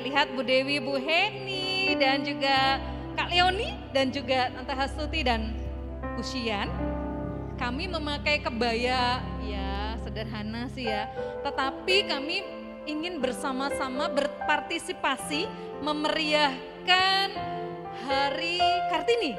lihat Bu Dewi, Bu Heni, dan juga Kak Leoni, dan juga Tante Hastuti dan Bu Syian. Kami memakai kebaya, ya sederhana sih ya. Tetapi kami ingin bersama-sama berpartisipasi memeriahkan Hari Kartini.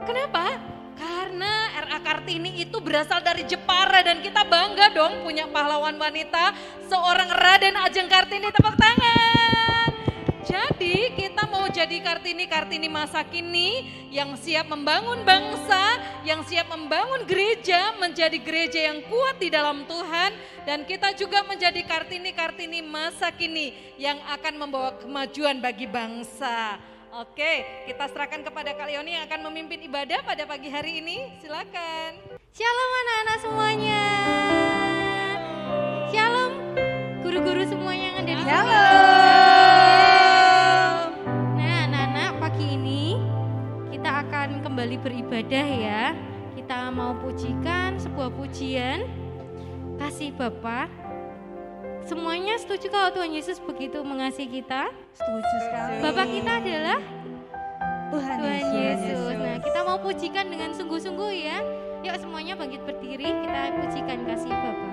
Kenapa? Karena RA Kartini itu berasal dari Jepara dan kita bangga dong punya pahlawan wanita seorang Raden Ajeng Kartini, tepuk tangan. Jadi kita mau jadi Kartini masa kini yang siap membangun bangsa, yang siap membangun gereja menjadi gereja yang kuat di dalam Tuhan. Dan kita juga menjadi Kartini masa kini yang akan membawa kemajuan bagi bangsa. Oke, kita serahkan kepada Kak Leoni yang akan memimpin ibadah pada pagi hari ini. Silakan. Shalom anak-anak semuanya. Shalom guru-guru semuanya yang ada di sini. Nah, anak-anak, pagi ini kita akan kembali beribadah ya. Kita mau pujikan sebuah pujian kasih Bapa. Semuanya setuju kalau Tuhan Yesus begitu mengasihi kita? Setuju sekali. Bapak kita adalah Tuhan Yesus. Nah, kita mau pujikan dengan sungguh-sungguh ya. Yuk semuanya bangkit berdiri, kita pujikan kasih Bapa.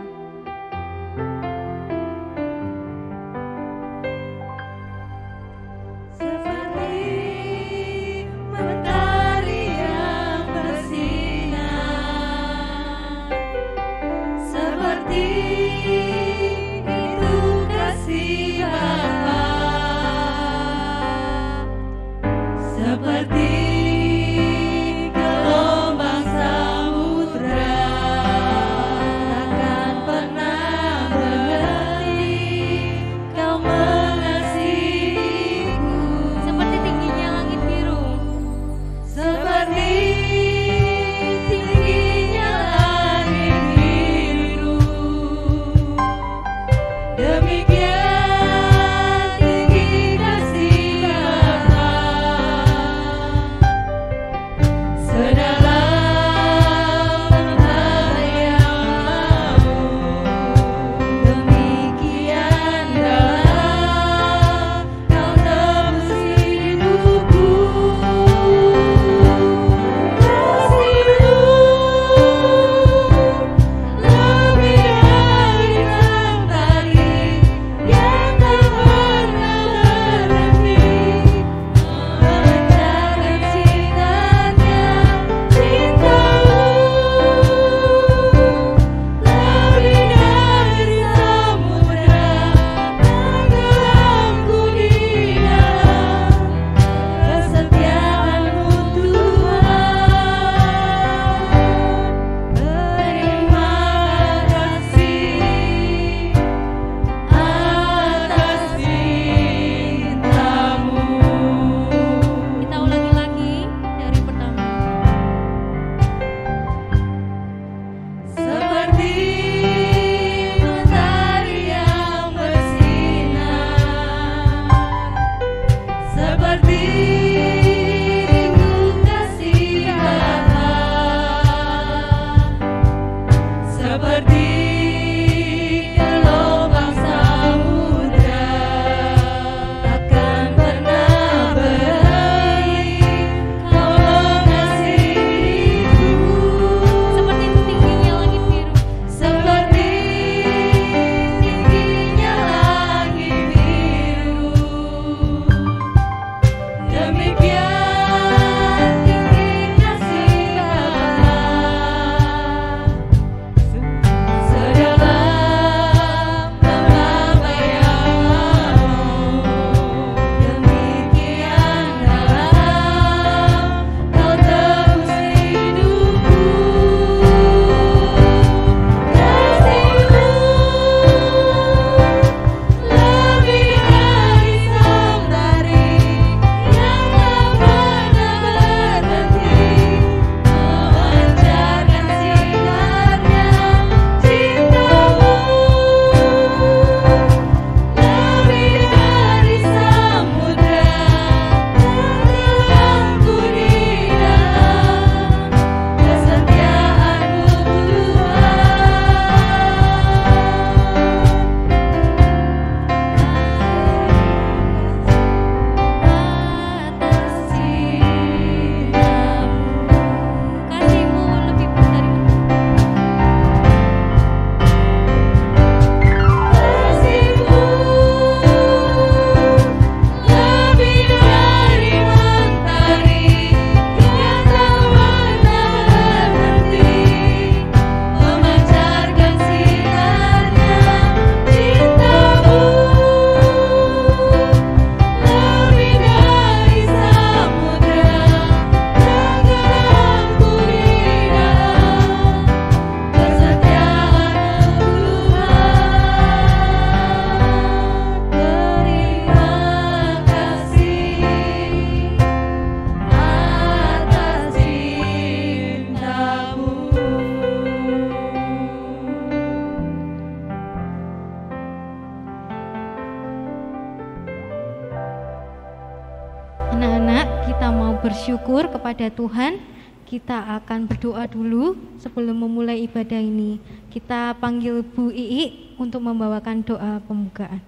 kita mau bersyukur kepada Tuhan, kita akan berdoa dulu sebelum memulai ibadah ini. Kita panggil Bu Ii untuk membawakan doa pembukaan.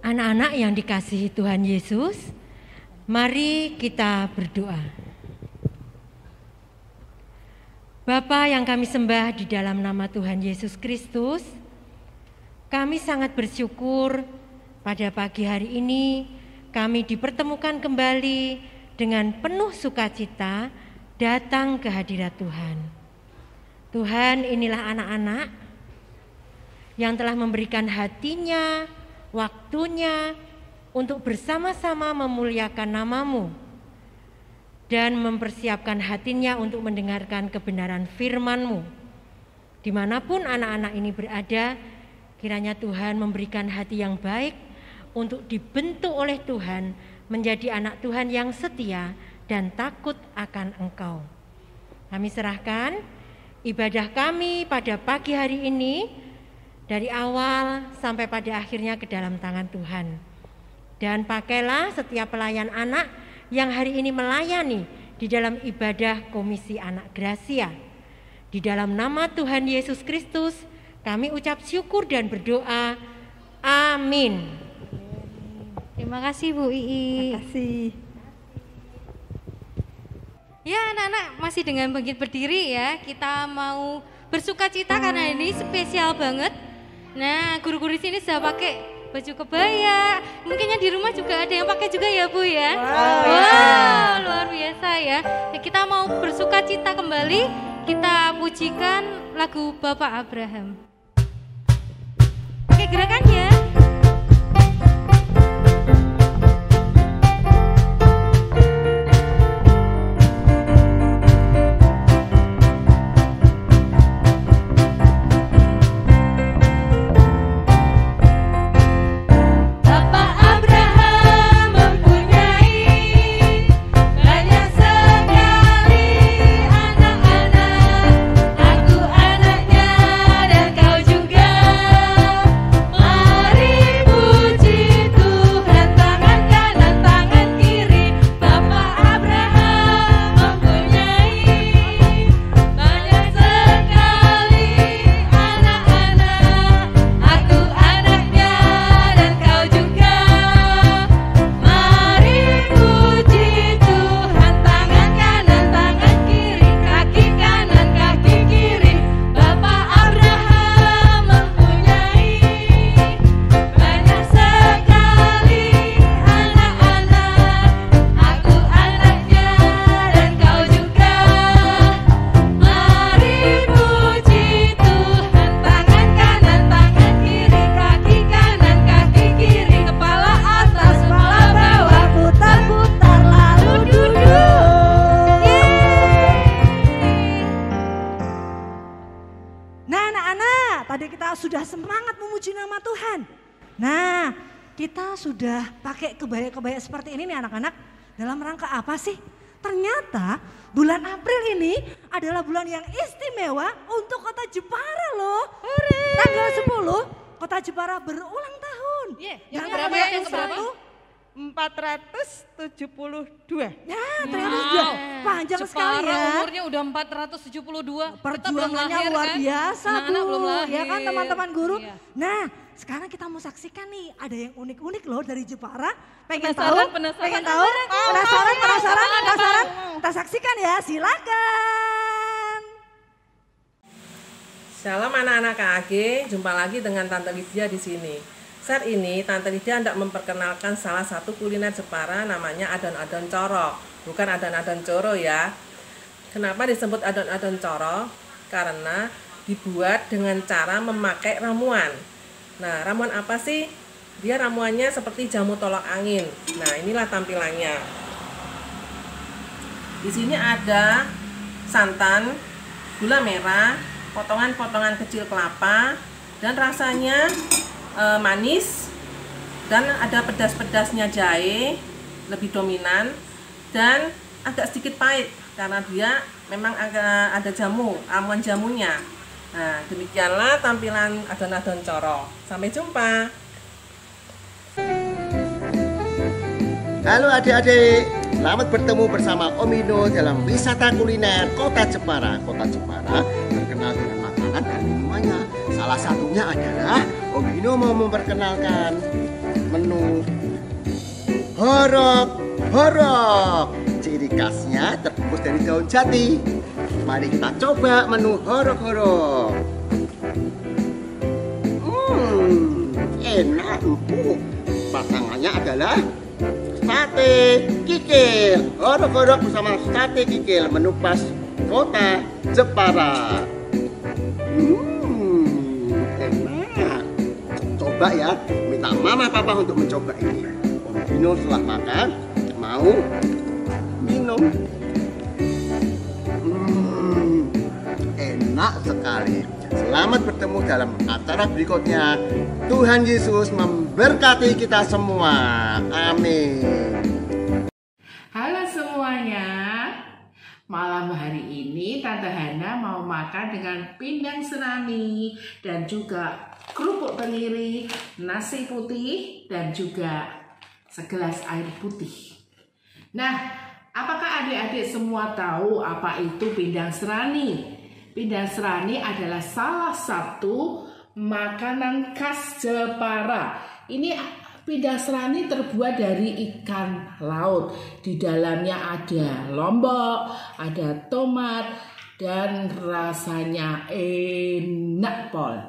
Anak-anak yang dikasihi Tuhan Yesus, mari kita berdoa. Bapa yang kami sembah di dalam nama Tuhan Yesus Kristus, kami sangat bersyukur pada pagi hari ini kami dipertemukan kembali dengan penuh sukacita datang ke hadirat Tuhan. Tuhan, inilah anak-anak yang telah memberikan hatinya, waktunya untuk bersama-sama memuliakan nama-Mu dan mempersiapkan hatinya untuk mendengarkan kebenaran firman-Mu. Dimanapun anak-anak ini berada, kiranya Tuhan memberikan hati yang baik untuk dibentuk oleh Tuhan menjadi anak Tuhan yang setia dan takut akan Engkau. Kami serahkan ibadah kami pada pagi hari ini dari awal sampai pada akhirnya ke dalam tangan Tuhan. Dan pakailah setiap pelayan anak yang hari ini melayani di dalam ibadah Komisi Anak Gracia. Di dalam nama Tuhan Yesus Kristus kami ucap syukur dan berdoa. Amin. Terima kasih Bu Ii. Terima kasih. Ya anak-anak, masih dengan bangkit berdiri ya. Kita mau bersuka cita karena ini spesial banget. Nah, guru-guru di sini sudah pakai baju kebaya. Mungkin yang di rumah juga ada yang pakai juga ya Bu ya. Wow, luar biasa ya. Nah, kita mau bersuka cita kembali. Kita pujikan lagu Bapak Abraham. Oke, gerakannya. Sudah pakai kebaya-kebaya seperti ini nih anak-anak, dalam rangka apa sih? Ternyata bulan April ini adalah bulan yang istimewa untuk Kota Jepara loh. Tanggal 10 Kota Jepara berulang tahun. Yang berapa ya? Yang berapa? 472. Ya, ternyata sudah panjang sekali ya. Umurnya udah 472. Perjuangannya luar biasa Bu. Belum lahir. Ya kan teman-teman guru. Iya. Nah, sekarang kita mau saksikan nih, ada yang unik-unik loh dari Jepara. Pengen Penasaran, tahu? penasaran. Pengen tahu? Penasaran? Kita saksikan ya, silakan. Shalom anak-anak KAG, jumpa lagi dengan Tante Lydia di sini. Saat ini Tante Lydia hendak memperkenalkan salah satu kuliner Jepara namanya adon-adon coro. Bukan adon-adon coro ya. Kenapa disebut adon-adon coro? Karena dibuat dengan cara memakai ramuan. Nah, ramuan apa sih? Dia ramuannya seperti jamu tolak angin. Nah, inilah tampilannya. Di sini ada santan, gula merah, potongan-potongan kecil kelapa, dan rasanya manis, dan ada pedas-pedasnya jahe, lebih dominan, dan agak sedikit pahit karena dia memang agak ada jamu, ramuan jamunya. Nah, demikianlah tampilan adon-adon corok. Sampai jumpa. Halo adik-adik, selamat bertemu bersama Om Ino dalam wisata kuliner Kota Jepara. Kota Jepara terkenal dengan makanan dan minumannya. Salah satunya adalah Om Ino mau memperkenalkan menu horok. Ciri khasnya terbungkus dari daun jati. Mari kita coba menu horok. Enak, empuk. Pasangannya adalah sate kikil. Horok bersama sate kikil, menu khas Kota Jepara. Enak. Coba ya, minta mama papa untuk mencoba ini. Om Dino setelah makan mau minum. Enak sekali. Selamat bertemu dalam acara berikutnya. Tuhan Yesus memberkati kita semua. Amin. Halo semuanya. Malam hari ini Tante Hana mau makan dengan pindang serani dan juga kerupuk tenggiri, nasi putih dan juga segelas air putih. Nah, apakah adik-adik semua tahu apa itu pindang serani? Pindang serani adalah salah satu makanan khas Jepara. Ini pindang serani terbuat dari ikan laut. Di dalamnya ada lombok, ada tomat, dan rasanya enak pol.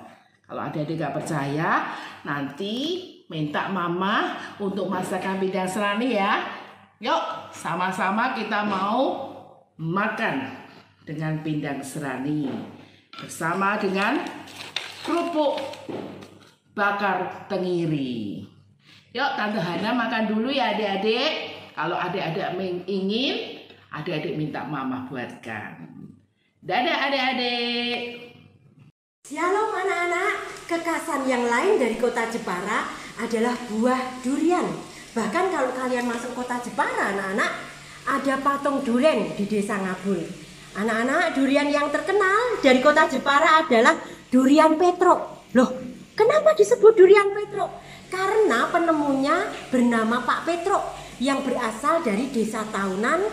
Kalau adik-adik gak percaya, nanti minta mama untuk masakan pindang serani ya. Yuk, sama-sama kita mau makan dengan pindang serani bersama dengan kerupuk bakar tenggiri. Yuk, Tante Hana makan dulu ya adik-adik. Kalau adik-adik ingin, adik-adik minta mama buatkan. Dadah adik-adik. Shalom anak-anak. Kekhasan yang lain dari Kota Jepara adalah buah durian. Bahkan kalau kalian masuk Kota Jepara anak-anak, ada patung durian di Desa Ngabul. Anak-anak, durian yang terkenal dari Kota Jepara adalah durian Petruk. Loh, kenapa disebut durian Petruk? Karena penemunya bernama Pak Petruk yang berasal dari Desa Tahunan,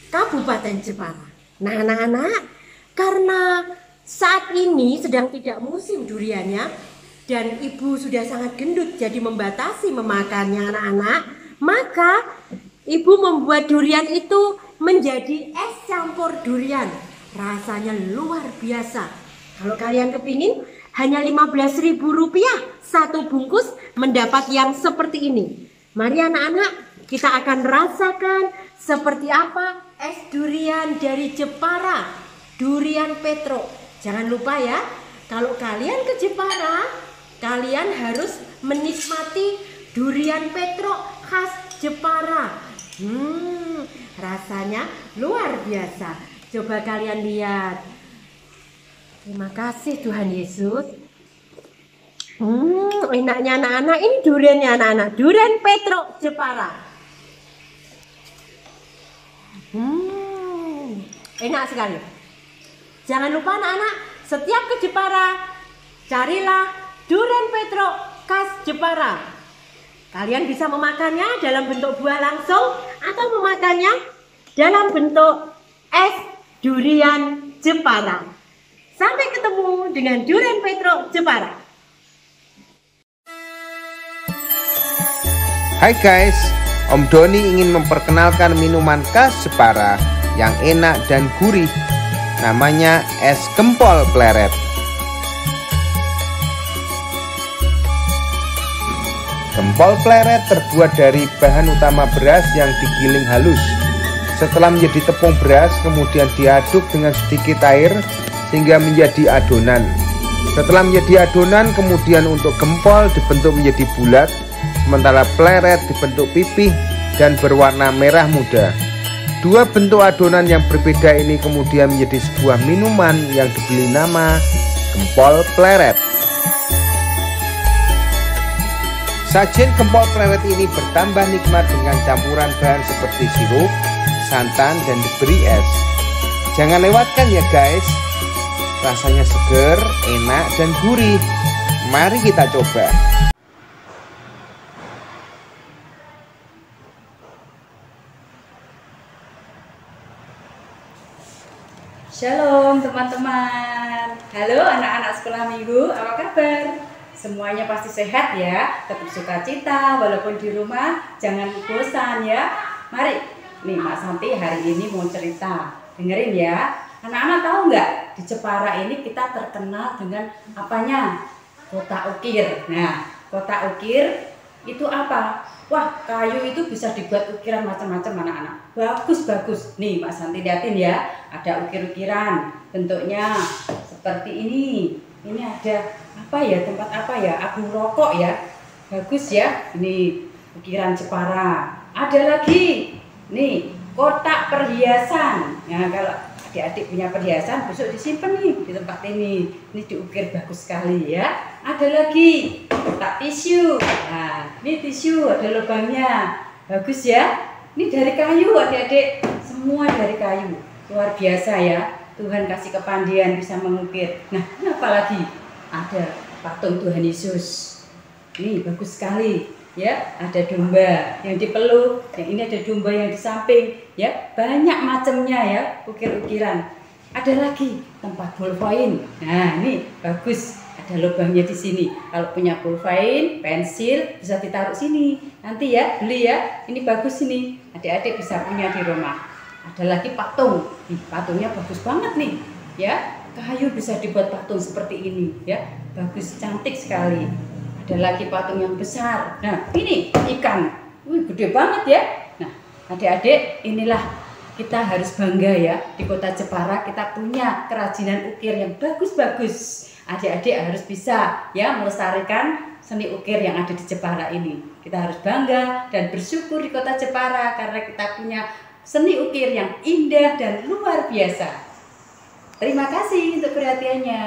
Kabupaten Jepara. Nah anak-anak, karena saat ini sedang tidak musim duriannya dan ibu sudah sangat gendut jadi membatasi memakannya anak-anak, maka ibu membuat durian itu menjadi es campur durian. Rasanya luar biasa. Kalau kalian kepingin, hanya Rp15.000 satu bungkus mendapat yang seperti ini. Mari anak-anak, kita akan rasakan seperti apa es durian dari Jepara, durian Petruk. Jangan lupa ya, kalau kalian ke Jepara, kalian harus menikmati durian Petruk khas Jepara. Rasanya luar biasa. Coba kalian lihat. Terima kasih Tuhan Yesus. Enaknya anak-anak. Ini duriannya anak-anak. Durian Petruk Jepara. Enak sekali. Jangan lupa anak-anak, setiap ke Jepara, carilah durian Petruk khas Jepara. Kalian bisa memakannya dalam bentuk buah langsung atau memakannya dalam bentuk es durian Jepara. Sampai ketemu dengan durian Petruk Jepara. Hai guys, Om Doni ingin memperkenalkan minuman khas Jepara yang enak dan gurih. Namanya es gempol pleret. Gempol pleret terbuat dari bahan utama beras yang digiling halus. Setelah menjadi tepung beras, kemudian diaduk dengan sedikit air sehingga menjadi adonan. Setelah menjadi adonan, kemudian untuk gempol dibentuk menjadi bulat, sementara pleret dibentuk pipih dan berwarna merah muda. Dua bentuk adonan yang berbeda ini kemudian menjadi sebuah minuman yang diberi nama gempol pleret. Sajian gempol pleret ini bertambah nikmat dengan campuran bahan seperti sirup, santan, dan diberi es. Jangan lewatkan ya guys. Rasanya seger, enak, dan gurih. Mari kita coba. Shalom teman-teman. Halo anak-anak sekolah minggu, apa kabar? Semuanya pasti sehat ya, tetap sukacita walaupun di rumah, jangan bosan ya. Mari, nih Mak Santi hari ini mau cerita, dengerin ya. Anak-anak tahu nggak, di Jepara ini kita terkenal dengan apanya? Kota ukir. Nah, kota ukir itu apa? Wah, kayu itu bisa dibuat ukiran macam-macam anak-anak. Bagus-bagus. Nih, Mak Santi liatin ya. Ada ukir-ukiran. Bentuknya seperti ini. Ini ada apa ya? Tempat apa ya? Abu rokok ya. Bagus ya. Ini ukiran Jepara. Ada lagi. Nih, kotak perhiasan. Nah, kalau adik-adik punya perhiasan, besok disimpan nih di tempat ini. Ini diukir bagus sekali ya. Ada lagi kotak tisu. Nah, ini tisu ada lubangnya. Bagus ya. Ini dari kayu adik-adik. Semua dari kayu. Luar biasa ya. Tuhan kasih kepandaian bisa mengukir. Nah, ini apa lagi? Ada patung Tuhan Yesus. Ini bagus sekali. Ya, ada domba yang dipeluk, yang ini ada domba yang di samping, ya, banyak macamnya ya, ukir-ukiran. Ada lagi tempat pulpen. Nah, ini bagus, ada lubangnya di sini. Kalau punya pulpen, pensil bisa ditaruh sini. Nanti ya, beli ya. Ini bagus ini. Adik-adik bisa punya di rumah. Ada lagi patung. Nih, patungnya bagus banget nih, ya. Kayu bisa dibuat patung seperti ini, ya. Bagus, cantik sekali. Ada lagi patung yang besar. Nah, ini ikan. Wih, gede banget ya. Nah, adik-adik, inilah kita harus bangga ya. Di kota Jepara kita punya kerajinan ukir yang bagus-bagus. Adik-adik harus bisa ya melestarikan seni ukir yang ada di Jepara ini. Kita harus bangga dan bersyukur di kota Jepara karena kita punya seni ukir yang indah dan luar biasa. Terima kasih untuk perhatiannya.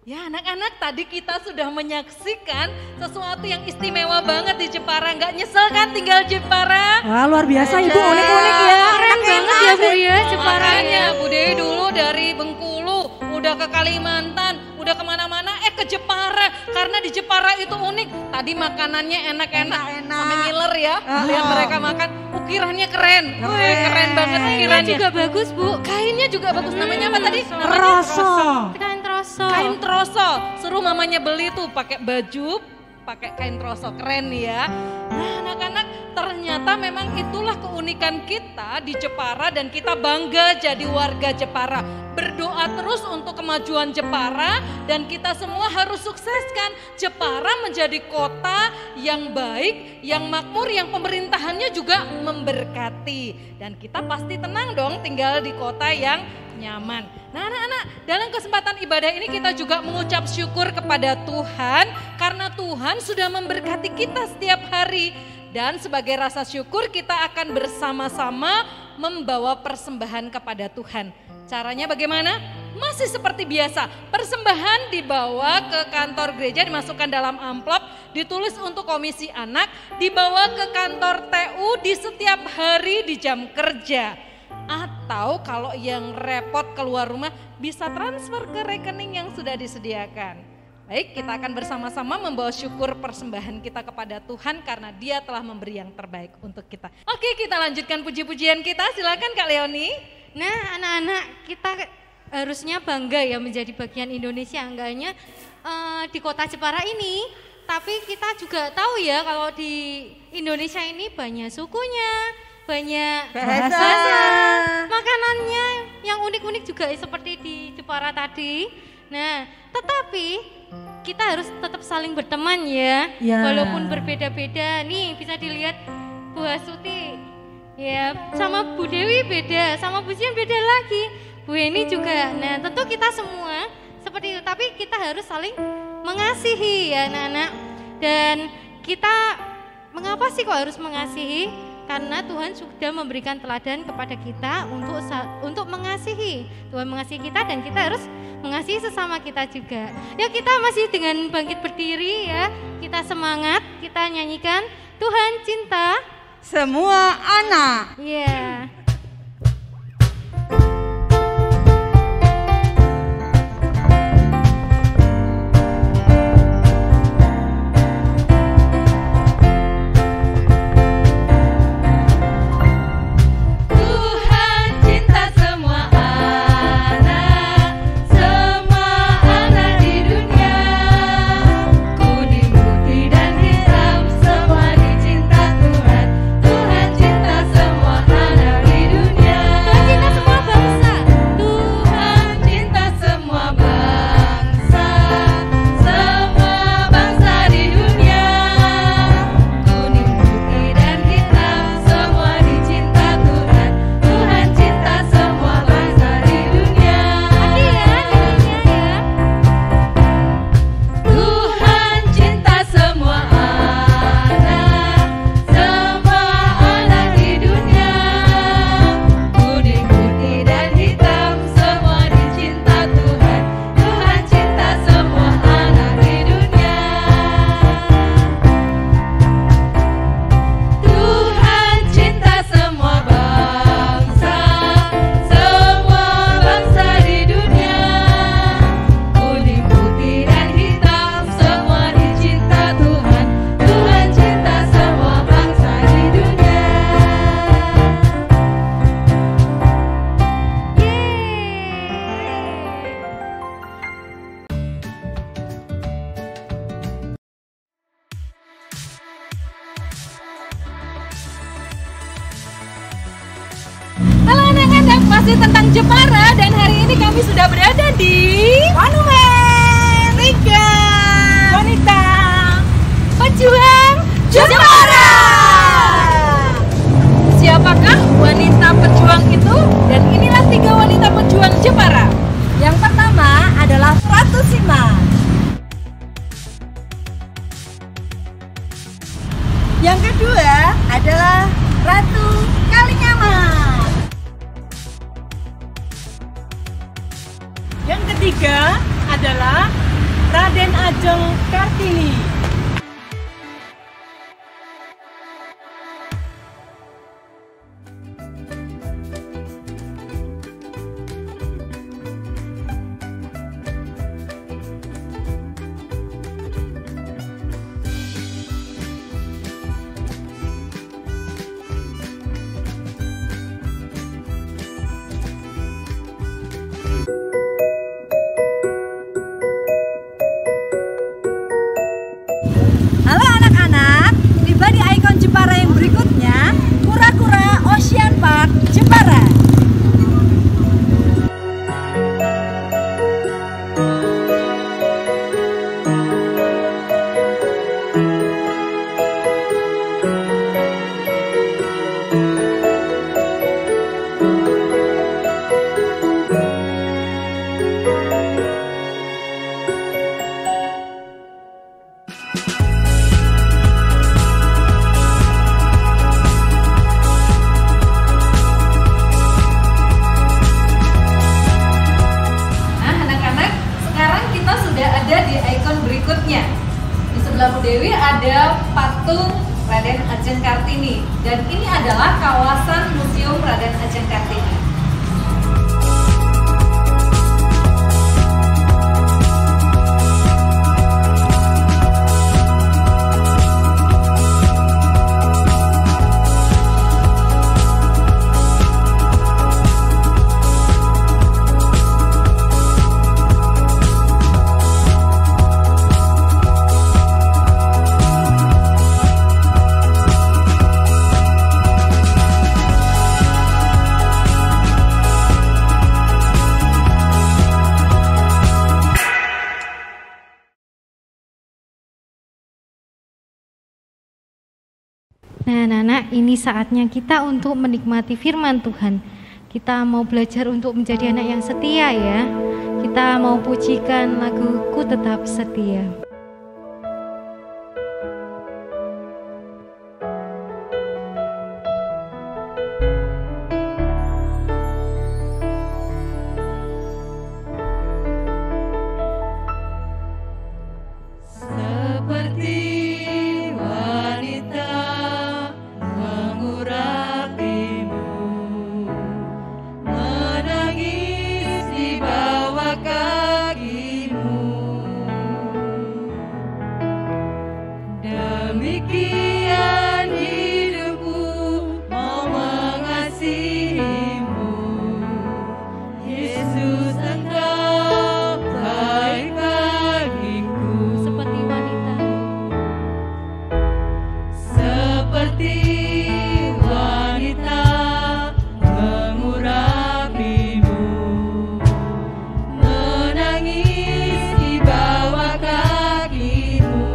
Ya anak-anak, tadi kita sudah menyaksikan sesuatu yang istimewa banget di Jepara. Nggak nyesel kan tinggal Jepara? Wah, luar biasa Ibu, unik-unik ya. Keren banget ya Bu ya Jeparanya. Bu Dewi dulu dari Bengkulu, udah ke Kalimantan, udah kemana-mana, ke Jepara. Karena di Jepara itu unik. Tadi makanannya enak-enak, sampai ngiler ya. Lihat mereka makan, ukirannya keren. Keren banget ukirannya. Kainnya juga bagus Bu. Kainnya juga bagus, namanya apa tadi? Troso. Kain troso. Kain troso, suruh mamanya beli tuh pakai baju, pakai kain troso, keren ya. Nah anak-anak, ternyata memang itulah keunikan kita di Jepara dan kita bangga jadi warga Jepara. Berdoa terus untuk kemajuan Jepara dan kita semua harus sukseskan Jepara menjadi kota yang baik, yang makmur, yang pemerintahannya juga memberkati. Dan kita pasti tenang dong tinggal di kota yang nyaman. Nah anak-anak, dalam kesempatan ibadah ini kita juga mengucap syukur kepada Tuhan karena Tuhan sudah memberkati kita setiap hari. Dan sebagai rasa syukur kita akan bersama-sama membawa persembahan kepada Tuhan. Caranya bagaimana? Masih seperti biasa, persembahan dibawa ke kantor gereja, dimasukkan dalam amplop, ditulis untuk komisi anak, dibawa ke kantor TU di setiap hari di jam kerja. Atau kalau yang repot keluar rumah bisa transfer ke rekening yang sudah disediakan. Baik, kita akan bersama-sama membawa syukur persembahan kita kepada Tuhan karena Dia telah memberi yang terbaik untuk kita. Oke, kita lanjutkan puji-pujian kita. Silakan Kak Leoni. Nah anak-anak, kita harusnya bangga ya menjadi bagian Indonesia, enggak hanya di kota Jepara ini, tapi kita juga tahu ya kalau di Indonesia ini banyak sukunya, banyak bahasa, makanannya yang unik-unik juga seperti di Jepara tadi. Nah, tetapi kita harus tetap saling berteman ya. Walaupun berbeda-beda. Nih bisa dilihat Bu Hasuti ya, sama Bu Dewi beda, sama Bu Sian beda lagi. Bu Eni juga. Nah, tentu kita semua seperti itu, tapi kita harus saling mengasihi ya anak-anak. Dan kita mengapa sih kok harus mengasihi? Karena Tuhan sudah memberikan teladan kepada kita untuk mengasihi. Tuhan mengasihi kita dan kita harus mengasihi sesama kita juga. Ya, kita masih dengan bangkit berdiri ya. Kita semangat, kita nyanyikan Tuhan cinta semua anak. Iya. masih tentang Jepara dan hari ini kami sudah berada di Monumen Liga Wanita Pejuang Jepara. Siapakah wanita pejuang itu? Dan inilah 3 wanita pejuang Jepara. Yang pertama adalah Ratu Sima. Yang kedua adalah Ratu Kalinyamat. Yang ketiga adalah Raden Ajeng Kartini. Halo anak-anak, tiba di ikon Jepara yang berikutnya, Kura-Kura Ocean Park Jepara. Di ikon berikutnya di sebelah Bu Dewi ada patung Raden Ajeng Kartini dan ini adalah kawasan Museum Raden Ajeng Kartini. Nah, anak-anak, ini saatnya kita untuk menikmati firman Tuhan. Kita mau belajar untuk menjadi anak yang setia ya. Kita mau pujikan lagu Ku Tetap Setia. Demikian hidupku mau mengasihimu, Yesus Engkau baik bagiku. Seperti wanita, seperti wanita mengurapimu, menangis di bawah kakimu.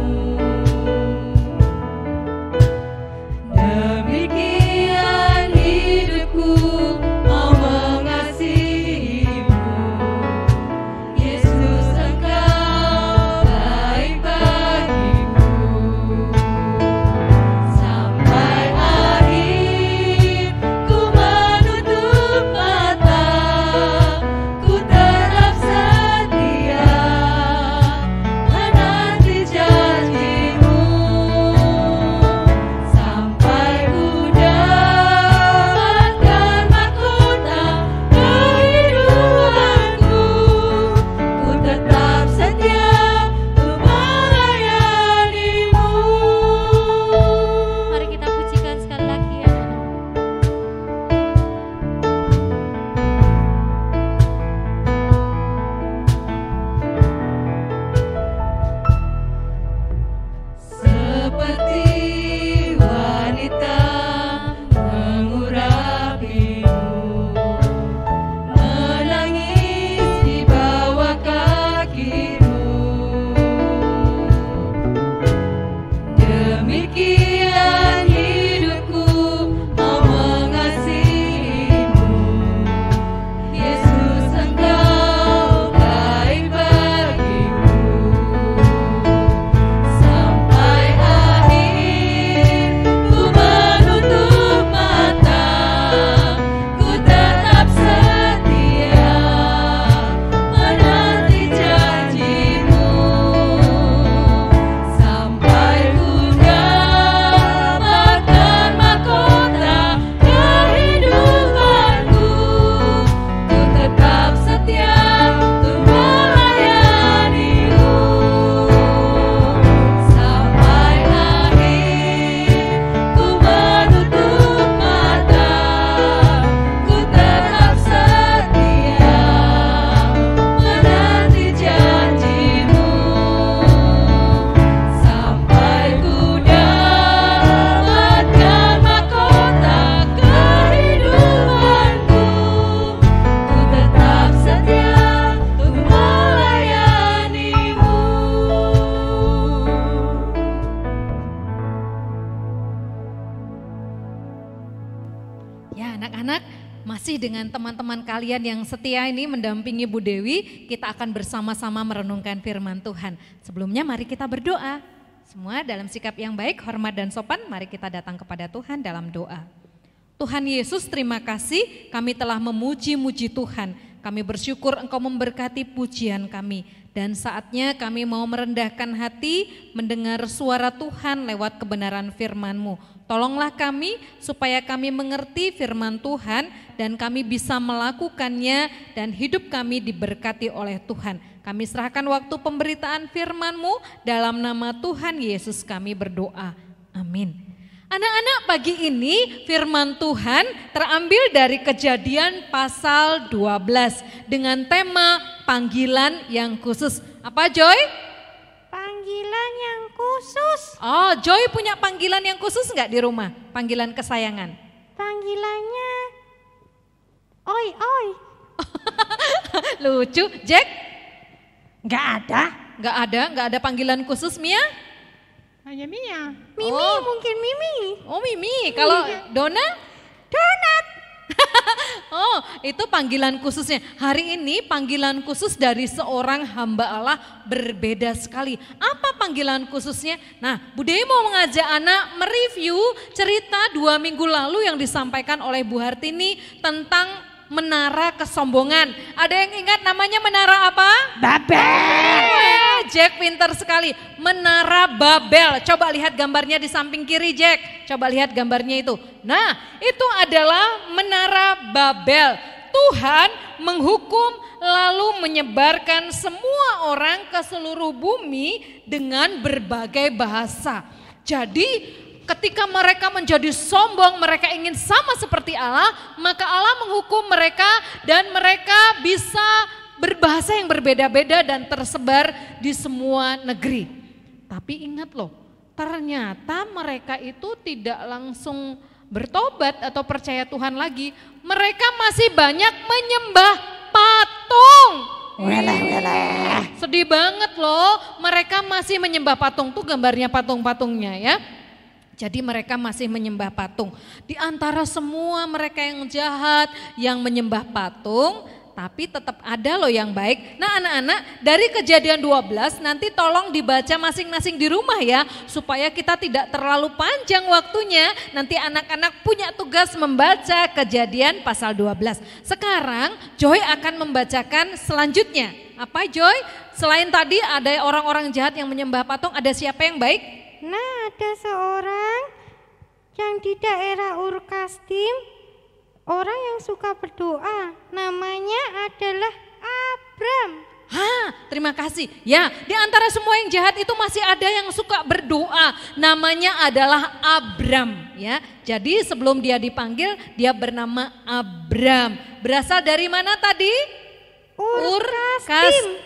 anak-anak, masih dengan teman-teman kalian yang setia ini mendampingi Bu Dewi, kita akan bersama-sama merenungkan firman Tuhan. Sebelumnya mari kita berdoa. Semua dalam sikap yang baik, hormat dan sopan, mari kita datang kepada Tuhan dalam doa. Tuhan Yesus, terima kasih kami telah memuji-muji Tuhan. Kami bersyukur Engkau memberkati pujian kami. Dan saatnya kami mau merendahkan hati mendengar suara Tuhan lewat kebenaran firman-Mu. Tolonglah kami supaya kami mengerti firman Tuhan dan kami bisa melakukannya dan hidup kami diberkati oleh Tuhan. Kami serahkan waktu pemberitaan firman-Mu dalam nama Tuhan Yesus kami berdoa. Amin. Anak-anak, pagi ini firman Tuhan terambil dari Kejadian pasal 12 dengan tema panggilan yang khusus. Apa Joy? Panggilan yang khusus. Oh, Joy punya panggilan yang khusus nggak di rumah? Panggilan kesayangan? Panggilannya oi oi. Lucu. Jack? Nggak ada. Nggak ada panggilan khusus. Mia? Hanya Mia. Mimi, mungkin Mimi. Oh Mimi, kalau Dona? Donat. Oh itu panggilan khususnya. Hari ini panggilan khusus dari seorang hamba Allah berbeda sekali. Apa panggilan khususnya? Nah Bu Dewi mau mengajak anak mereview cerita 2 minggu lalu yang disampaikan oleh Bu Hartini tentang menara kesombongan. Ada yang ingat namanya menara apa? Babel. Jack pintar sekali. Menara Babel. Coba lihat gambarnya di samping kiri Jack. Coba lihat gambarnya itu. Nah itu adalah menara Babel. Tuhan menghukum lalu menyebarkan semua orang ke seluruh bumi dengan berbagai bahasa. Jadi ketika mereka menjadi sombong, mereka ingin sama seperti Allah, maka Allah menghukum mereka dan mereka bisa berbahasa yang berbeda-beda dan tersebar di semua negeri. Tapi ingat loh, ternyata mereka itu tidak langsung bertobat atau percaya Tuhan lagi. Mereka masih banyak menyembah patung. Sedih banget loh, mereka masih menyembah patung. Tuh gambarnya patung-patungnya ya. Jadi mereka masih menyembah patung. Di antara semua mereka yang jahat, yang menyembah patung, tapi tetap ada loh yang baik. Nah anak-anak, dari Kejadian 12 nanti tolong dibaca masing-masing di rumah ya, supaya kita tidak terlalu panjang waktunya. Nanti anak-anak punya tugas membaca Kejadian pasal 12. Sekarang Joy akan membacakan selanjutnya. Apa Joy? Selain tadi ada orang-orang jahat yang menyembah patung, ada siapa yang baik? Nah, ada seorang yang di daerah Ur-Kasdim, orang yang suka berdoa, namanya adalah Abram. Terima kasih. Ya, di antara semua yang jahat itu masih ada yang suka berdoa, namanya adalah Abram. Ya, jadi sebelum dia dipanggil, dia bernama Abram. Berasal dari mana tadi? Ur-Kasdim.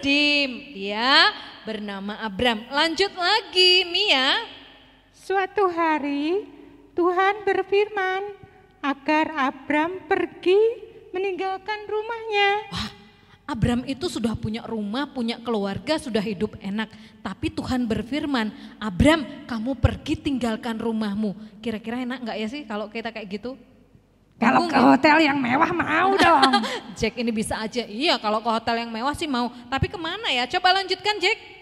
Dia bernama Abram. Lanjut lagi Mia. Suatu hari Tuhan berfirman agar Abram pergi meninggalkan rumahnya. Wah, Abram itu sudah punya rumah, punya keluarga, sudah hidup enak. Tapi Tuhan berfirman, Abram kamu pergi tinggalkan rumahmu. Kira-kira enak gak ya sih kalau kita kayak gitu? Kalau ke hotel yang mewah mau dong. Jack ini bisa aja, iya kalau ke hotel yang mewah sih mau. Tapi kemana ya? Coba lanjutkan Jack.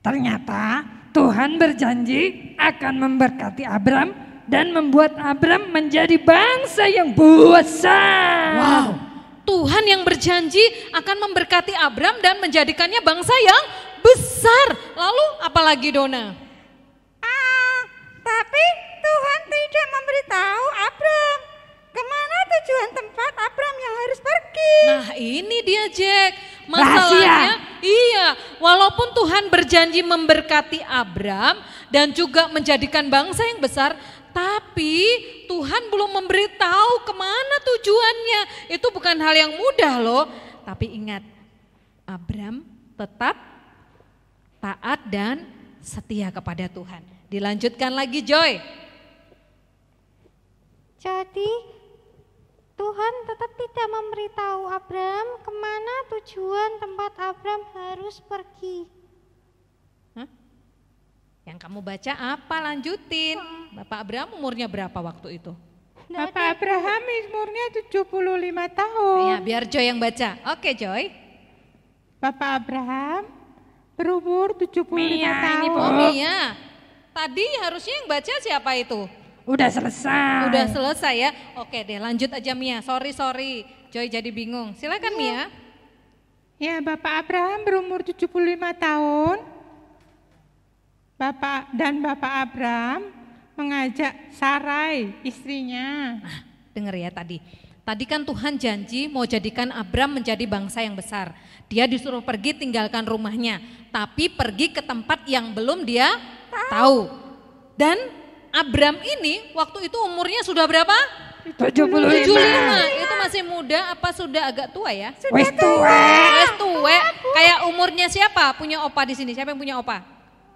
Ternyata Tuhan berjanji akan memberkati Abram dan membuat Abram menjadi bangsa yang besar. Wow, Tuhan yang berjanji akan memberkati Abram dan menjadikannya bangsa yang besar. Lalu apalagi Dona? Tapi Tuhan tidak memberitahu Abram kemana tujuan tempat Abram yang harus pergi. Nah ini dia Jack, masalahnya iya, walaupun Tuhan berjanji memberkati Abram dan juga menjadikan bangsa yang besar, tapi Tuhan belum memberitahu kemana tujuannya. Itu bukan hal yang mudah loh. Tapi ingat, Abram tetap taat dan setia kepada Tuhan. Dilanjutkan lagi Joy. Jadi Tuhan tetap tidak memberitahu Abram kemana tujuan tempat Abram harus pergi. Yang kamu baca apa? Lanjutin. Bapak Abraham umurnya berapa waktu itu? Bapak Abraham umurnya 75 tahun. Ya, biar Joy yang baca. Oke, Joy. Bapak Abraham berumur 75 tahun. Oh, Mia. Tadi harusnya yang baca siapa itu? Udah selesai. Udah selesai ya. Oke deh, lanjut aja Mia. Sorry. Joy jadi bingung. Silakan Mia. Ya, Bapak Abraham berumur 75 tahun. Bapak Abraham mengajak Sarai istrinya. Nah, dengar ya tadi. Tadi kan Tuhan janji mau jadikan Abram menjadi bangsa yang besar. Dia disuruh pergi tinggalkan rumahnya, tapi pergi ke tempat yang belum dia tahu. Dan Abram ini waktu itu umurnya sudah berapa? 75. Itu masih muda apa sudah agak tua ya? Wes tua. Kayak umurnya siapa? Punya opa di sini. Siapa yang punya opa?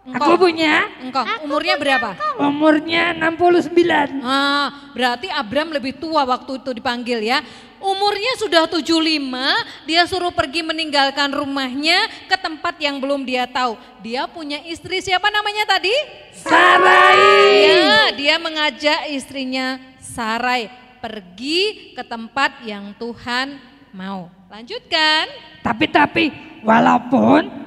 Aku punya. Engkau. Umurnya berapa? Umurnya 69. Berarti Abram lebih tua waktu itu dipanggil ya. Umurnya sudah 75, dia suruh pergi meninggalkan rumahnya ke tempat yang belum dia tahu. Dia punya istri, siapa namanya tadi? Sarai. Ya, dia mengajak istrinya Sarai pergi ke tempat yang Tuhan mau. Lanjutkan. Tapi walaupun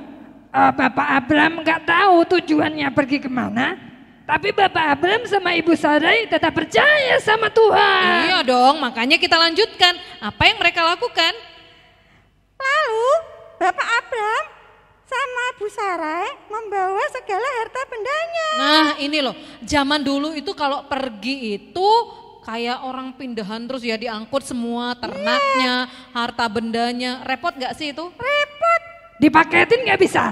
Bapak Abraham nggak tahu tujuannya pergi kemana, tapi Bapak Abraham sama Ibu Sarai tetap percaya sama Tuhan. Iya dong, makanya kita lanjutkan. Apa yang mereka lakukan? Lalu Bapak Abraham sama Bu Sarai membawa segala harta bendanya. Nah ini loh, zaman dulu itu kalau pergi itu kayak orang pindahan terus ya, diangkut semua ternaknya, harta bendanya. Repot gak sih itu? Repot. Dipaketin gak bisa?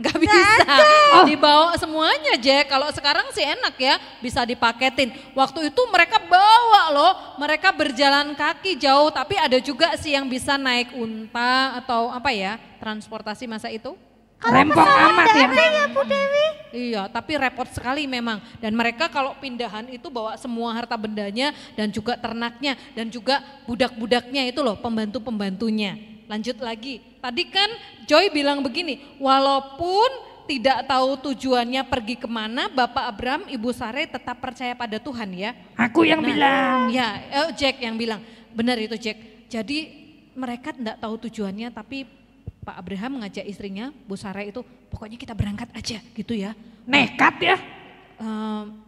Gak bisa, dibawa semuanya Jack. Kalau sekarang sih enak ya, bisa dipaketin. Waktu itu mereka bawa loh, mereka berjalan kaki jauh. Tapi ada juga sih yang bisa naik unta atau apa ya, transportasi masa itu. Rempong amat ya Bu Dewi. Iya, tapi repot sekali memang. Dan mereka kalau pindahan itu bawa semua harta bendanya dan juga ternaknya dan juga budak-budaknya itu loh, pembantu-pembantunya. Lanjut lagi, tadi kan Joy bilang begini, walaupun tidak tahu tujuannya pergi kemana, Bapak Abraham, Ibu Sarai tetap percaya pada Tuhan ya. Aku yang bilang. Ya, Jack yang bilang, benar itu Jack. Jadi mereka tidak tahu tujuannya, tapi Pak Abraham mengajak istrinya, Bu Sarai itu, pokoknya kita berangkat aja gitu ya. Nekat ya?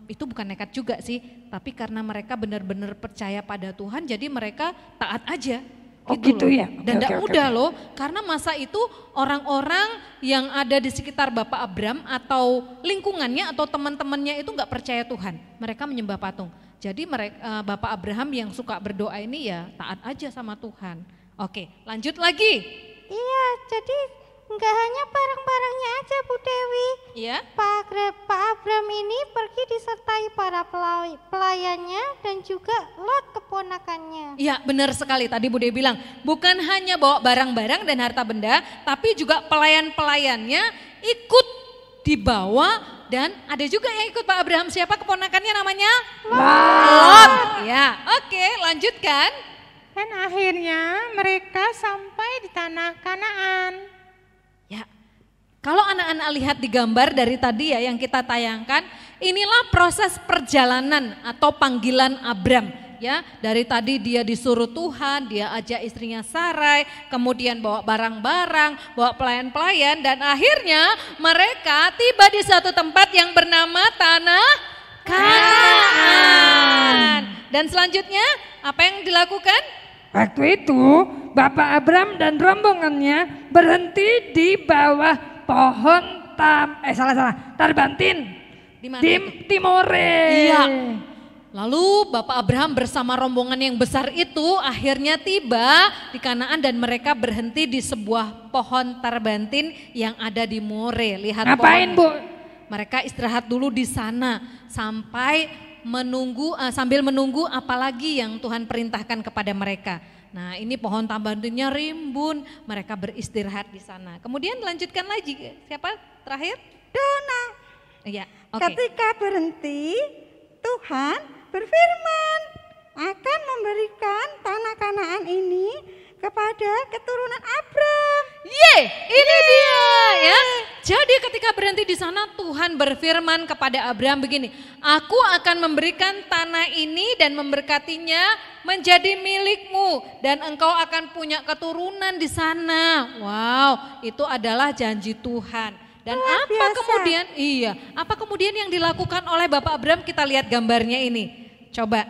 Itu bukan nekat juga sih, tapi karena mereka benar-benar percaya pada Tuhan, jadi mereka taat aja. Gitu ya. Dan tidak mudah loh, karena masa itu orang-orang yang ada di sekitar Bapak Abraham atau lingkungannya atau teman-temannya itu nggak percaya Tuhan. Mereka menyembah patung. Jadi mereka, Bapak Abraham yang suka berdoa ini ya taat aja sama Tuhan. Oke, lanjut lagi. Iya, jadi nggak hanya barang-barangnya aja Bu Dewi. Iya. Pak Abraham ini pergi disertai para pelayannya dan juga Lot keponakannya. Iya benar sekali, tadi Bu Dewi bilang bukan hanya bawa barang-barang dan harta benda, tapi juga pelayan-pelayannya ikut dibawa dan ada juga yang ikut Pak Abraham. Siapa keponakannya namanya? Lot. Ya, oke, lanjutkan. Dan akhirnya mereka sampai di tanah Kanaan. Ya, kalau anak-anak lihat di gambar dari tadi ya yang kita tayangkan, inilah proses perjalanan atau panggilan Abram. Ya, dari tadi dia disuruh Tuhan, dia ajak istrinya Sarai, kemudian bawa barang-barang, bawa pelayan-pelayan, dan akhirnya mereka tiba di satu tempat yang bernama tanah Kanaan. Dan selanjutnya apa yang dilakukan? Waktu itu Bapak Abraham dan rombongannya berhenti di bawah pohon tarbantin di Timore. Iya. Lalu Bapak Abraham bersama rombongan yang besar itu akhirnya tiba di Kanaan dan mereka berhenti di sebuah pohon tarbantin yang ada di More. Lihat ngapain pohon. Bu? Mereka istirahat dulu di sana sampai sambil menunggu apalagi yang Tuhan perintahkan kepada mereka. Nah ini pohon tarbantinnya rimbun, mereka beristirahat di sana. Kemudian lanjutkan lagi, siapa terakhir? Dona. Iya, Ketika berhenti, Tuhan berfirman akan memberikan tanah Kanaan ini kepada keturunan Abram. Ini dia ya. Jadi ketika berhenti di sana Tuhan berfirman kepada Abraham begini, aku akan memberikan tanah ini dan memberkatinya menjadi milikmu dan engkau akan punya keturunan di sana. Wow, itu adalah janji Tuhan. Dan apa kemudian yang dilakukan oleh Bapak Abraham? Kita lihat gambarnya ini. Coba,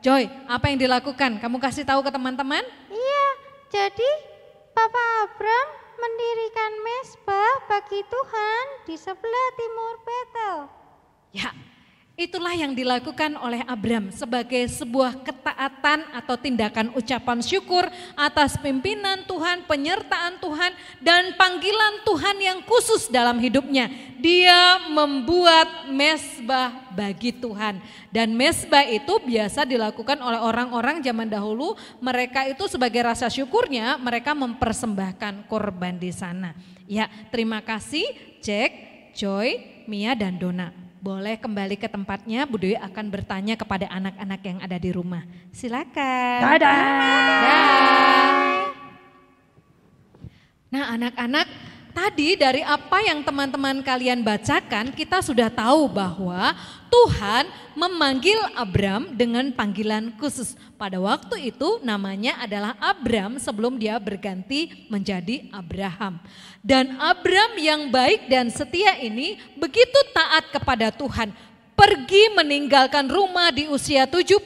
Joy, apa yang dilakukan? Kamu kasih tahu ke teman-teman? Iya, jadi Bapak Abraham mendirikan mezbah bagi Tuhan di sebelah timur Betel. Ya, itulah yang dilakukan oleh Abraham sebagai sebuah ketaatan atau tindakan ucapan syukur atas pimpinan Tuhan, penyertaan Tuhan, dan panggilan Tuhan yang khusus dalam hidupnya. Dia membuat mezbah bagi Tuhan. Dan mezbah itu biasa dilakukan oleh orang-orang zaman dahulu. Mereka itu sebagai rasa syukurnya mereka mempersembahkan korban di sana. Ya, terima kasih Jack, Joy, Mia, dan Dona. Boleh kembali ke tempatnya, Bu Dewi akan bertanya kepada anak-anak yang ada di rumah. Silakan. Dadah. Nah anak-anak, tadi dari apa yang teman-teman kalian bacakan, kita sudah tahu bahwa Tuhan memanggil Abram dengan panggilan khusus. Pada waktu itu namanya adalah Abram sebelum dia berganti menjadi Abraham. Dan Abram yang baik dan setia ini begitu taat kepada Tuhan. Pergi meninggalkan rumah di usia 75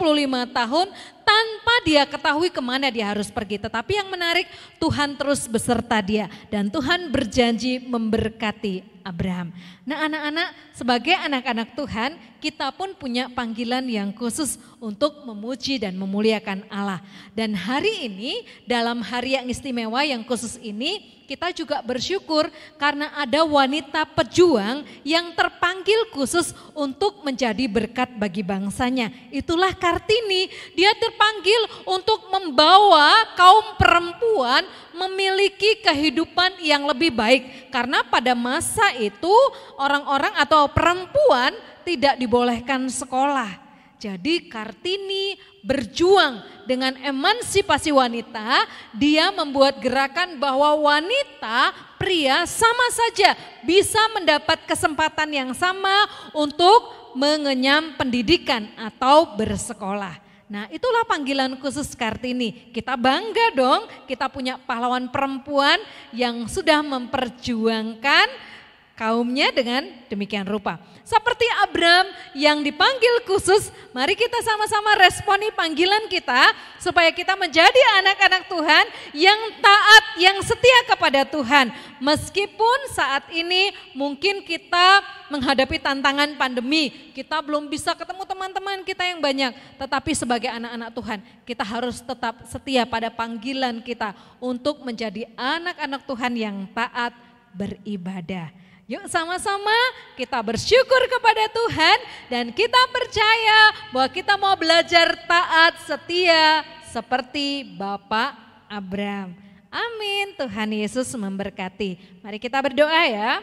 tahun tanpa dia ketahui kemana dia harus pergi. Tetapi yang menarik, Tuhan terus beserta dia dan Tuhan berjanji memberkati Abraham. Nah anak-anak, sebagai anak-anak Tuhan, kita pun punya panggilan yang khusus untuk memuji dan memuliakan Allah. Dan hari ini, dalam hari yang istimewa yang khusus ini, kita juga bersyukur karena ada wanita pejuang yang terpanggil khusus untuk menjadi berkat bagi bangsanya. Itulah Kartini, dia terpanggil untuk membawa kaum perempuan memiliki kehidupan yang lebih baik. Karena pada masa itu orang-orang atau perempuan tidak dibolehkan sekolah. Jadi Kartini berjuang dengan emansipasi wanita, dia membuat gerakan bahwa wanita, pria sama saja bisa mendapat kesempatan yang sama untuk mengenyam pendidikan atau bersekolah. Nah itulah panggilan khusus Kartini. Kita bangga dong, kita punya pahlawan perempuan yang sudah memperjuangkan kaumnya dengan demikian rupa. Seperti Abram yang dipanggil khusus, mari kita sama-sama responi panggilan kita supaya kita menjadi anak-anak Tuhan yang taat, yang setia kepada Tuhan. Meskipun saat ini mungkin kita menghadapi tantangan pandemi, kita belum bisa ketemu teman-teman kita yang banyak. Tetapi sebagai anak-anak Tuhan, kita harus tetap setia pada panggilan kita untuk menjadi anak-anak Tuhan yang taat beribadah. Yuk sama-sama kita bersyukur kepada Tuhan dan kita percaya bahwa kita mau belajar taat setia seperti Bapak Abram. Amin, Tuhan Yesus memberkati. Mari kita berdoa ya.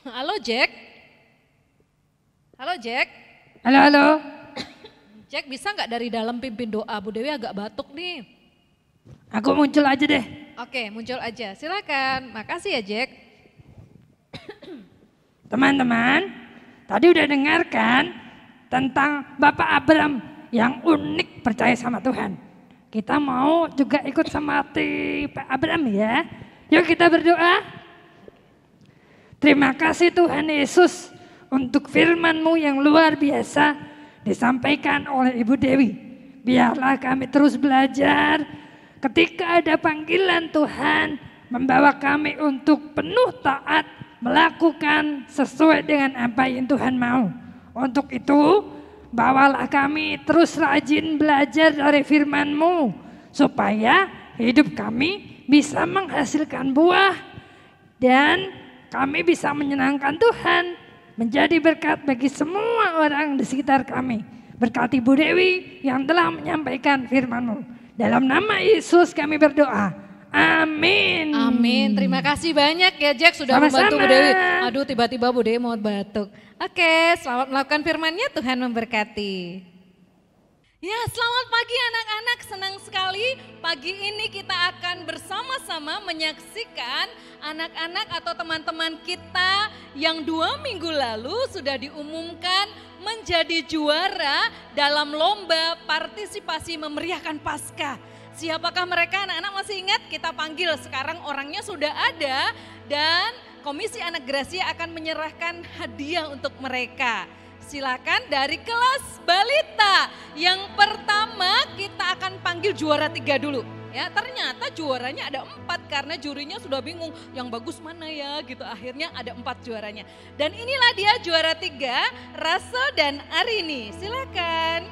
Halo Jack. Halo Jack. Halo. Jack bisa gak dari dalam pimpin doa? Bu Dewi agak batuk nih. Aku muncul aja deh. Oke, muncul aja. Silakan. Makasih ya, Jack. Teman-teman, tadi udah dengarkan tentang Bapak Abram yang unik percaya sama Tuhan. Kita mau juga ikut sama Pak Abram ya. Yuk kita berdoa. Terima kasih Tuhan Yesus untuk firman-Mu yang luar biasa disampaikan oleh Ibu Dewi. Biarlah kami terus belajar. Ketika ada panggilan Tuhan membawa kami untuk penuh taat melakukan sesuai dengan apa yang Tuhan mau. Untuk itu bawalah kami terus rajin belajar dari firman-Mu supaya hidup kami bisa menghasilkan buah dan kami bisa menyenangkan Tuhan, menjadi berkat bagi semua orang di sekitar kami. Berkati Bu Dewi yang telah menyampaikan firman-Mu. Dalam nama Yesus kami berdoa. Amin. Amin. Terima kasih banyak ya Jack sudah membantu Bu Dewi. Aduh tiba-tiba Bu Dewi mau batuk. Oke, selamat melakukan firman-Nya, Tuhan memberkati. Ya, selamat pagi anak-anak, senang sekali pagi ini kita akan bersama-sama menyaksikan anak-anak atau teman-teman kita yang 2 minggu lalu sudah diumumkan menjadi juara dalam lomba partisipasi memeriahkan Paskah. Siapakah mereka anak-anak masih ingat? Kita panggil, sekarang orangnya sudah ada dan Komisi Anak Gracia akan menyerahkan hadiah untuk mereka. Silakan dari kelas balita. Yang pertama kita akan panggil juara 3 dulu. Ya, ternyata juaranya ada 4 karena jurinya sudah bingung yang bagus mana ya gitu. Akhirnya ada 4 juaranya. Dan inilah dia juara 3, Russell dan Arini. Silakan.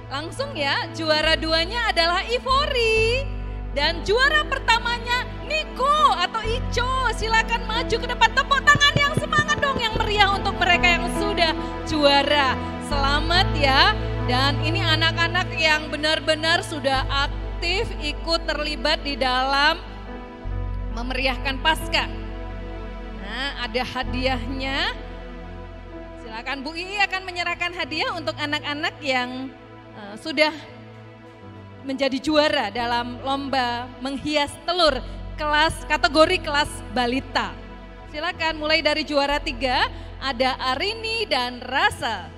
Langsung ya, juara 2-nya adalah Ivori. Dan juara pertamanya Niko atau Ico. Silakan maju ke depan, tepuk tangan yang semangat dong, yang meriah untuk mereka yang sudah juara. Selamat ya. Dan ini anak-anak yang benar-benar sudah aktif ikut terlibat di dalam memeriahkan Paskah. Nah, ada hadiahnya. Silakan Bu Ii akan menyerahkan hadiah untuk anak-anak yang sudah menjadi juara dalam lomba menghias telur kategori kelas balita. Silakan mulai dari juara 3 ada Arini dan Rasa.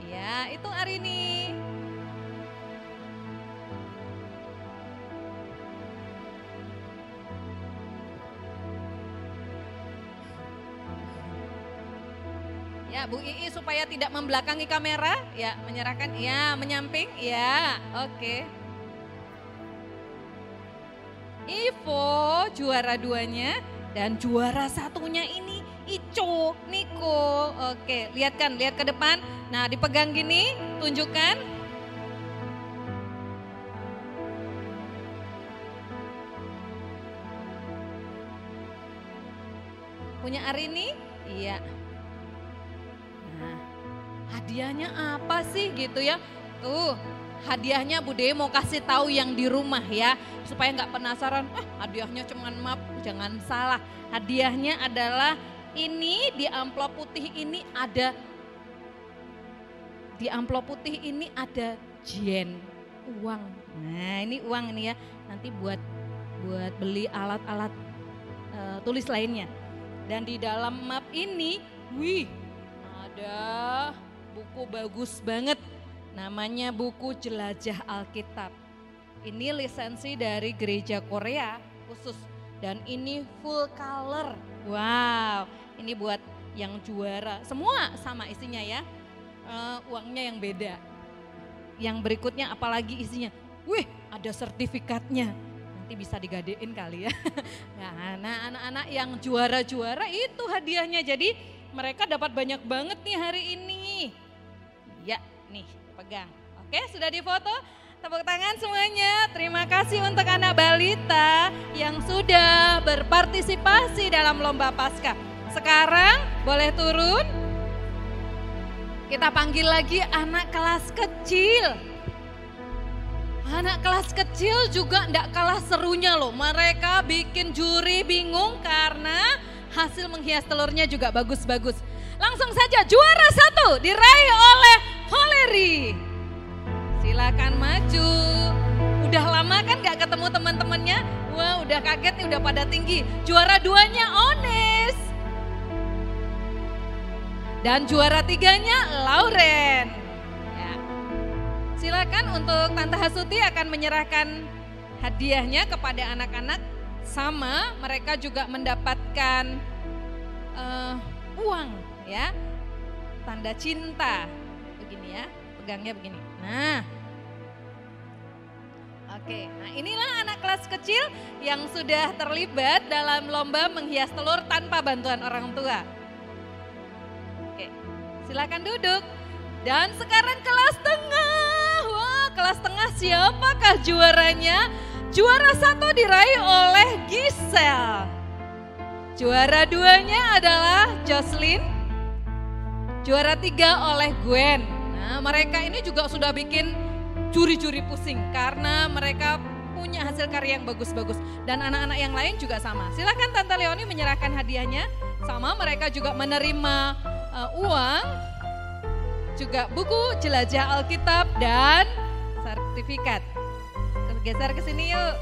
Ya, itu Arini. Ya, Bu Ii supaya tidak membelakangi kamera, ya menyerahkan, ya menyamping, ya oke. Ivo juara 2-nya dan juara 1-nya ini Ico, Niko. Oke, lihat ke depan. Nah, dipegang gini, tunjukkan. Punya Arini? Iya. Nah, hadiahnya apa sih gitu ya? Tuh, hadiahnya Bu De mau kasih tahu yang di rumah ya, supaya nggak penasaran. Hadiahnya cuman map, jangan salah. Hadiahnya adalah ini di amplop putih ini ada. Di amplop putih ini ada jen, uang. Nah, ini uang ini ya. Nanti buat beli alat-alat tulis lainnya. Dan di dalam map ini, wih, ada buku bagus banget, namanya buku Jelajah Alkitab. Ini lisensi dari gereja Korea khusus dan ini full color. Wow, ini buat yang juara. Semua sama isinya ya, uangnya yang beda. Yang berikutnya apalagi isinya, wih ada sertifikatnya. Nanti bisa digadein kali ya. Nah, anak-anak yang juara-juara itu hadiahnya. Jadi mereka dapat banyak banget nih hari ini. Ya, nih pegang. Oke, sudah difoto? Tepuk tangan semuanya. Terima kasih untuk anak balita yang sudah berpartisipasi dalam lomba Paskah. Sekarang boleh turun. Kita panggil lagi anak kelas kecil. Anak kelas kecil juga enggak kalah serunya loh. Mereka bikin juri bingung karena hasil menghias telurnya juga bagus-bagus. Langsung saja juara 1 diraih oleh Valeri. Silakan maju. Udah lama kan gak ketemu teman-temannya? Wah, udah kaget nih, udah pada tinggi. Juara 2-nya Ones. Dan juara 3-nya Lauren. Ya. Silakan untuk Tante Hasuti akan menyerahkan hadiahnya kepada anak-anak. Sama, mereka juga mendapatkan uang ya, tanda cinta. Begini ya, pegangnya begini. Nah, oke. Nah, inilah anak kelas kecil yang sudah terlibat dalam lomba menghias telur tanpa bantuan orang tua. Oke, silakan duduk. Dan sekarang kelas tengah. Wah, kelas tengah siapakah juaranya? Juara 1 diraih oleh Giselle. Juara 2-nya adalah Jocelyn. Juara 3 oleh Gwen. Nah, mereka ini juga sudah bikin juri-juri pusing karena mereka punya hasil karya yang bagus-bagus. Dan anak-anak yang lain juga sama. Silakan Tante Leoni menyerahkan hadiahnya. Sama, mereka juga menerima uang juga buku Jelajah Alkitab dan sertifikat. Geser ke sini yuk.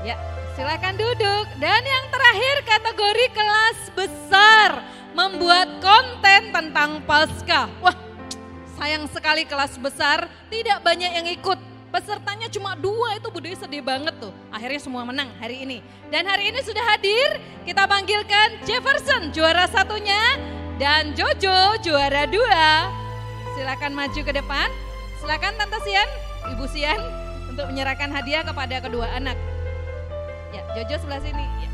Ya, silakan duduk. Dan yang terakhir kategori kelas besar, membuat konten tentang Paskah. Wah, sayang sekali kelas besar tidak banyak yang ikut. Pesertanya cuma 2, itu Budi sedih banget tuh. Akhirnya semua menang hari ini. Dan hari ini sudah hadir, kita panggilkan Jefferson juara 1-nya dan Jojo juara 2. Silakan maju ke depan. Silakan Tante Sian, Ibu Sian untuk menyerahkan hadiah kepada kedua anak. Ya, Jojo sebelah sini. Ya.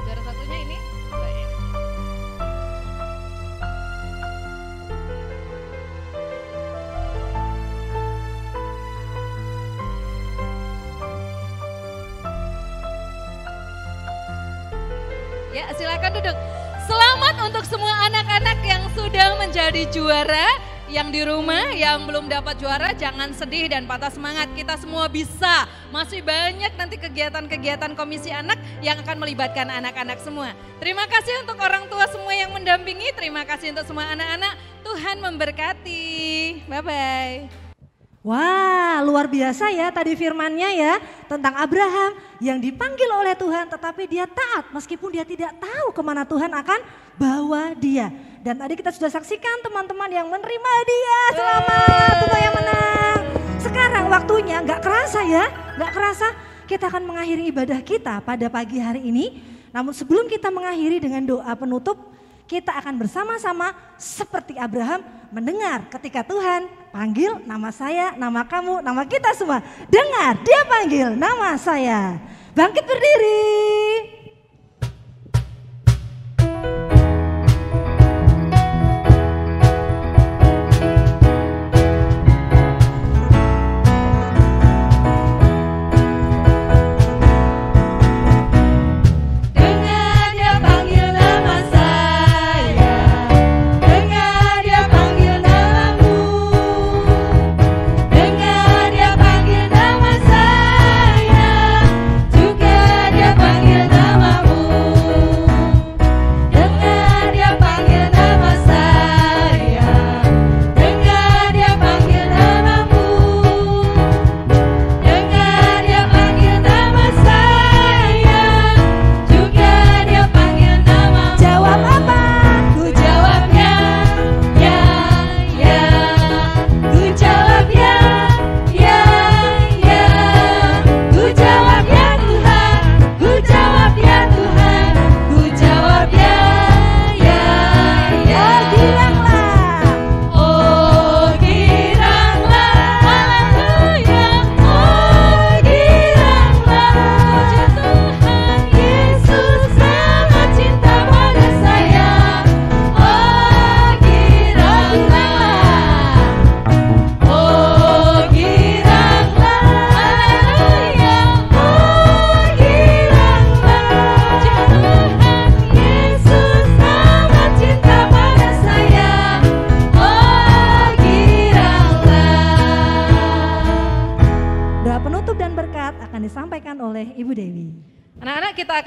Juara 1-nya ini. Baik. Ya, silakan duduk. Selamat untuk semua anak-anak yang sudah menjadi juara. Yang di rumah, yang belum dapat juara, jangan sedih dan patah semangat. Kita semua bisa. Masih banyak nanti kegiatan-kegiatan komisi anak yang akan melibatkan anak-anak semua. Terima kasih untuk orang tua semua yang mendampingi. Terima kasih untuk semua anak-anak. Tuhan memberkati. Bye-bye. Wah, luar biasa ya tadi firmannya ya tentang Abraham yang dipanggil oleh Tuhan tetapi dia taat meskipun dia tidak tahu kemana Tuhan akan bawa dia. Dan tadi kita sudah saksikan teman-teman yang menerima dia. Selamat untuk yang menang. Sekarang waktunya gak kerasa ya, gak kerasa kita akan mengakhiri ibadah kita pada pagi hari ini. Namun sebelum kita mengakhiri dengan doa penutup, kita akan bersama-sama seperti Abraham mendengar ketika Tuhan panggil nama saya, nama kamu, nama kita semua. Dengar, dia panggil nama saya. Bangkit berdiri.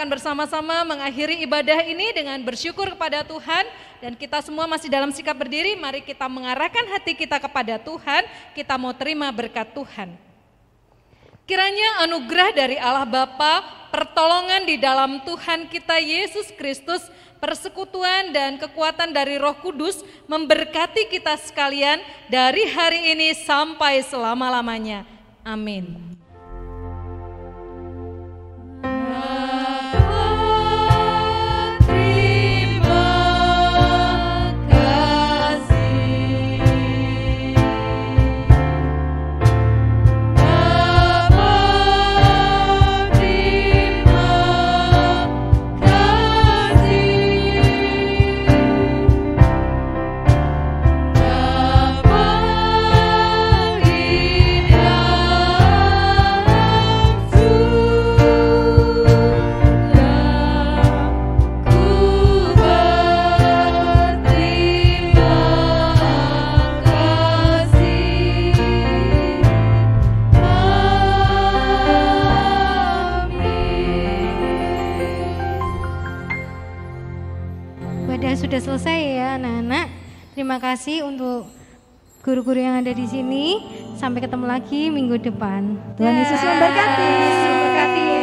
Bersama-sama mengakhiri ibadah ini dengan bersyukur kepada Tuhan dan kita semua masih dalam sikap berdiri. Mari kita mengarahkan hati kita kepada Tuhan, kita mau terima berkat Tuhan. Kiranya anugerah dari Allah Bapa, pertolongan di dalam Tuhan kita Yesus Kristus, persekutuan dan kekuatan dari Roh Kudus memberkati kita sekalian dari hari ini sampai selama-lamanya. Amin. terima kasih untuk guru-guru yang ada di sini. Sampai ketemu lagi minggu depan. Tuhan Yesus memberkati. Terima kasih.